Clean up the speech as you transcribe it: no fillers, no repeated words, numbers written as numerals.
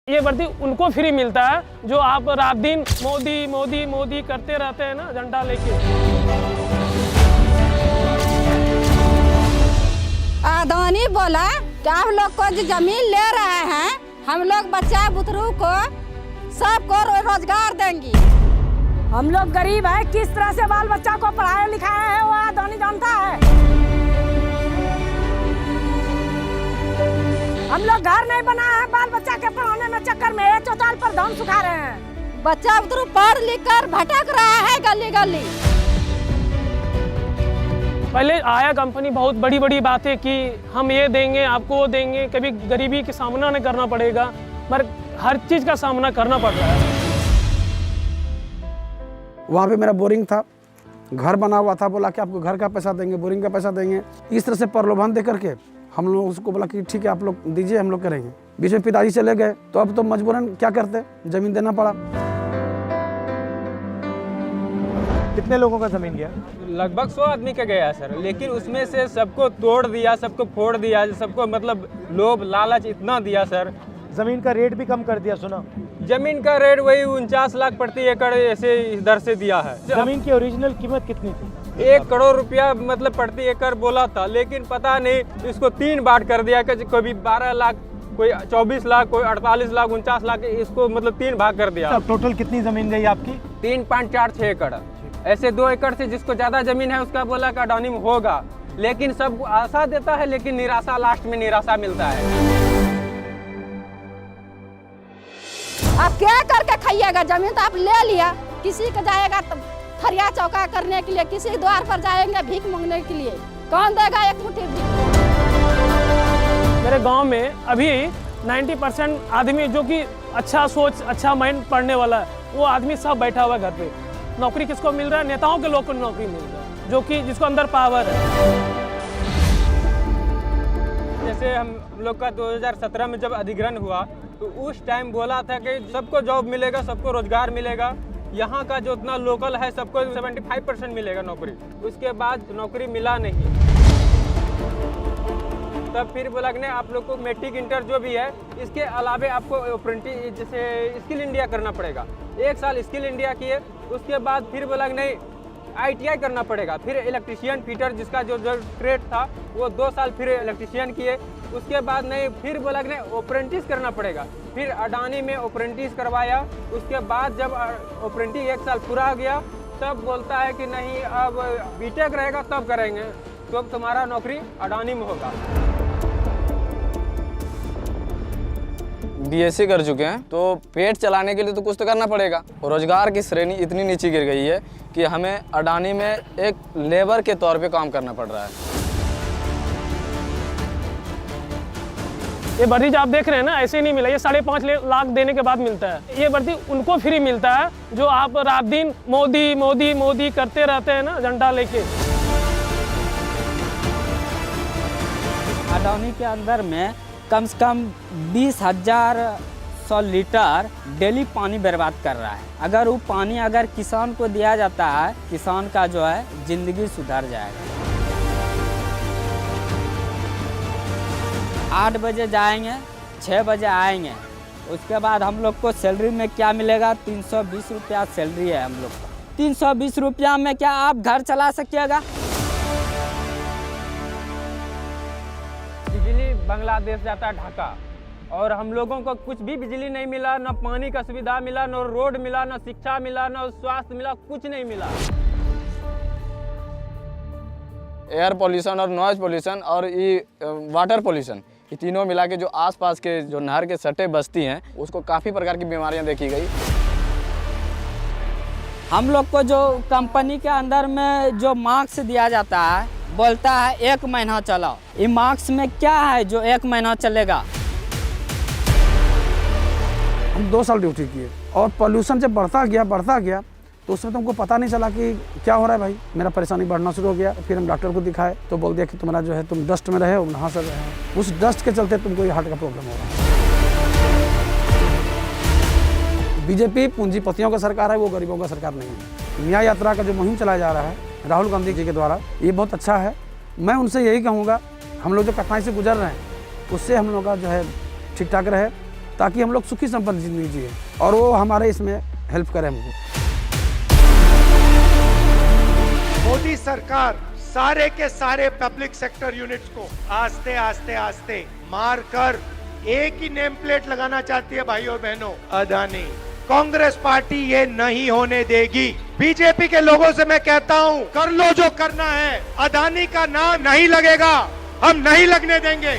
ये वर्दी उनको फ्री मिलता है जो आप रात दिन मोदी मोदी मोदी करते रहते हैं ना, झंडा लेके। अडानी बोला कि आप लोग को जो जमीन ले रहे हैं, हम लोग बच्चा बुतरू को सबको रोजगार देंगी। हम लोग गरीब है, किस तरह से बाल बच्चा को पढ़ाया लिखाया है वो अडानी जानता है। हम लोग घर नहीं बना है, बाल बच्चा के पढ़ाने में चक्कर में ये चौताल पर धान सुखा रहे हैं। बच्चा बुतरू पढ़ लिख कर भटक रहा है गली गली। पहले आया कंपनी बहुत बड़ी बड़ी बातें की, हम ये देंगे आपको वो देंगे, कभी गरीबी का सामना नहीं करना पड़ेगा, पर हर चीज का सामना करना पड़ रहा है। वहाँ पे मेरा बोरिंग था, घर बना हुआ था, बोला कि आपको घर का पैसा देंगे, बोरिंग का पैसा देंगे। इस तरह से प्रलोभन दे करके हम लोग उसको बोला कि ठीक है आप लोग दीजिए, हम लोग करेंगे। बीच में पिताजी चले गए तो अब तो मजबूरन क्या करते, जमीन देना पड़ा। कितने लोगों का जमीन गया? लगभग 100 आदमी का गया सर, लेकिन उसमें से सबको तोड़ दिया, सबको फोड़ दिया, सबको मतलब लोभ लालच इतना दिया सर। जमीन का रेट भी कम कर दिया सुना। जमीन का रेट वही 49 लाख प्रति एकड़ ऐसे इस दर से दिया है। जमीन की ओरिजिनल कीमत कितनी थी? 1 करोड़ रुपया मतलब प्रति एकड़ बोला था, लेकिन पता नहीं इसको 3 बांट कर दिया, कोई 12 लाख, कोई 24 लाख, कोई 48 लाख, 49 लाख, इसको मतलब 3 भाग कर दिया। टोटल कितनी जमीन गई आपकी? 3.46 एकड़। ऐसे 2 एकड़ से जिसको ज्यादा जमीन है उसका बोला कि अडानी में होगा, लेकिन सब आशा देता है, लेकिन निराशा, लास्ट में निराशा मिलता है। आप क्या करके खाइएगा? जमीन तो आप ले लिया, किसी का जाएगा तो फरिया चौका करने के लिए, किसी द्वार पर जाएंगे भीख मांगने के लिए, कौन देगा एक मुट्ठी भीख? मेरे गांव में अभी 90% आदमी जो कि अच्छा सोच, अच्छा माइंड पढ़ने वाला है, वो आदमी सब बैठा हुआ है घर पे। नौकरी किसको मिल रहा है? नेताओं के लोग को नौकरी मिल रहा है, जो कि जिसको अंदर पावर है। जैसे हम लोग का 2017 में जब अधिग्रहण हुआ तो उस टाइम बोला था कि सबको जॉब मिलेगा, सबको रोजगार मिलेगा, यहाँ का जो उतना लोकल है सबको 75% मिलेगा नौकरी। उसके बाद नौकरी मिला नहीं। तब फिर बोला कि नहीं, आप लोग को मैट्रिक इंटर जो भी है इसके अलावे आपको अप्रेंटिस जैसे स्किल इंडिया करना पड़ेगा। 1 साल स्किल इंडिया किए, उसके बाद फिर बोला कि नहीं ITI करना पड़ेगा। फिर इलेक्ट्रीशियन फिटर जिसका जो ट्रेड था वो 2 साल फिर इलेक्ट्रीशियन किए। उसके बाद नहीं, फिर बोला कि नहीं अप्रेंटिस करना पड़ेगा। फिर अडानी में अप्रेंटिस करवाया। उसके बाद जब अप्रेंटिस 1 साल पूरा हो गया तब बोलता है कि नहीं अब बीटेक रहेगा तब करेंगे, तो तुम्हारा नौकरी अडानी में होगा। BSc कर चुके हैं तो पेट चलाने के लिए तो कुछ तो करना पड़ेगा। रोजगार की श्रेणी इतनी नीचे गिर गई है कि हमें अडानी में एक लेबर के तौर पे काम करना पड़ रहा है। ये वर्दी आप देख रहे हैं ना, ऐसे नहीं मिला, ये 5.5 लाख देने के बाद मिलता है। ये वर्दी उनको फ्री मिलता है जो आप रात दिन मोदी मोदी मोदी करते रहते हैं ना, झंडा लेके। अडानी के अंदर में कम से कम 20,100 लीटर डेली पानी बर्बाद कर रहा है। अगर वो पानी अगर किसान को दिया जाता है, किसान का जो है जिंदगी सुधर जाएगा। 8 बजे जाएंगे, 6 बजे आएंगे, उसके बाद हम लोग को सैलरी में क्या मिलेगा? 320 रुपया सैलरी है हम लोग का। 320 रुपया में क्या आप घर चला सकिएगा? बिजली बांग्लादेश जाता है ढाका, और हम लोगों को कुछ भी बिजली नहीं मिला, न पानी का सुविधा मिला, न रोड मिला, न शिक्षा मिला, न स्वास्थ्य मिला, कुछ नहीं मिला। एयर पोल्यूशन और नॉइज पोल्यूशन और ये वाटर पोल्यूशन, ये तीनों मिला के जो आसपास के जो नहर के सटे बस्ती हैं उसको काफ़ी प्रकार की बीमारियां देखी गई। हम लोग को जो कंपनी के अंदर में जो मार्क्स दिया जाता है, बोलता है 1 महीना चलाओ। ये मार्क्स में क्या है जो 1 महीना चलेगा? हम 2 साल ड्यूटी किए और पोल्यूशन जब बढ़ता गया तो उसमें तो हमको पता नहीं चला कि क्या हो रहा है भाई। मेरा परेशानी बढ़ना शुरू हो गया। फिर हम डॉक्टर को दिखाए तो बोल दिया कि तुम्हारा जो है तुम डस्ट में रहे हो, नहा से रहे हो, उस डस्ट के चलते तुमको ये हार्ट का प्रॉब्लम हो रहा है। बीजेपी पूंजीपतियों का सरकार है, वो गरीबों का सरकार नहीं है। न्याय यात्रा का जो मुहिम चलाया जा रहा है राहुल गांधी जी के द्वारा, ये बहुत अच्छा है। मैं उनसे यही कहूँगा, हम लोग जो कठिनाई से गुजर रहे हैं उससे हम लोग का जो है ठीक ठाक रहे ताकि हम लोग सुखी संपन्न जिंदगी जिए और वो हमारे इसमें हेल्प करें हमको। मोदी सरकार सारे के सारे पब्लिक सेक्टर यूनिट्स को आस्ते आस्ते आस्ते मार कर एक ही नेम प्लेट लगाना चाहती है भाइयों बहनों, अदानी। कांग्रेस पार्टी ये नहीं होने देगी। बीजेपी के लोगों से मैं कहता हूं, कर लो जो करना है, अदानी का नाम नहीं लगेगा, हम नहीं लगने देंगे।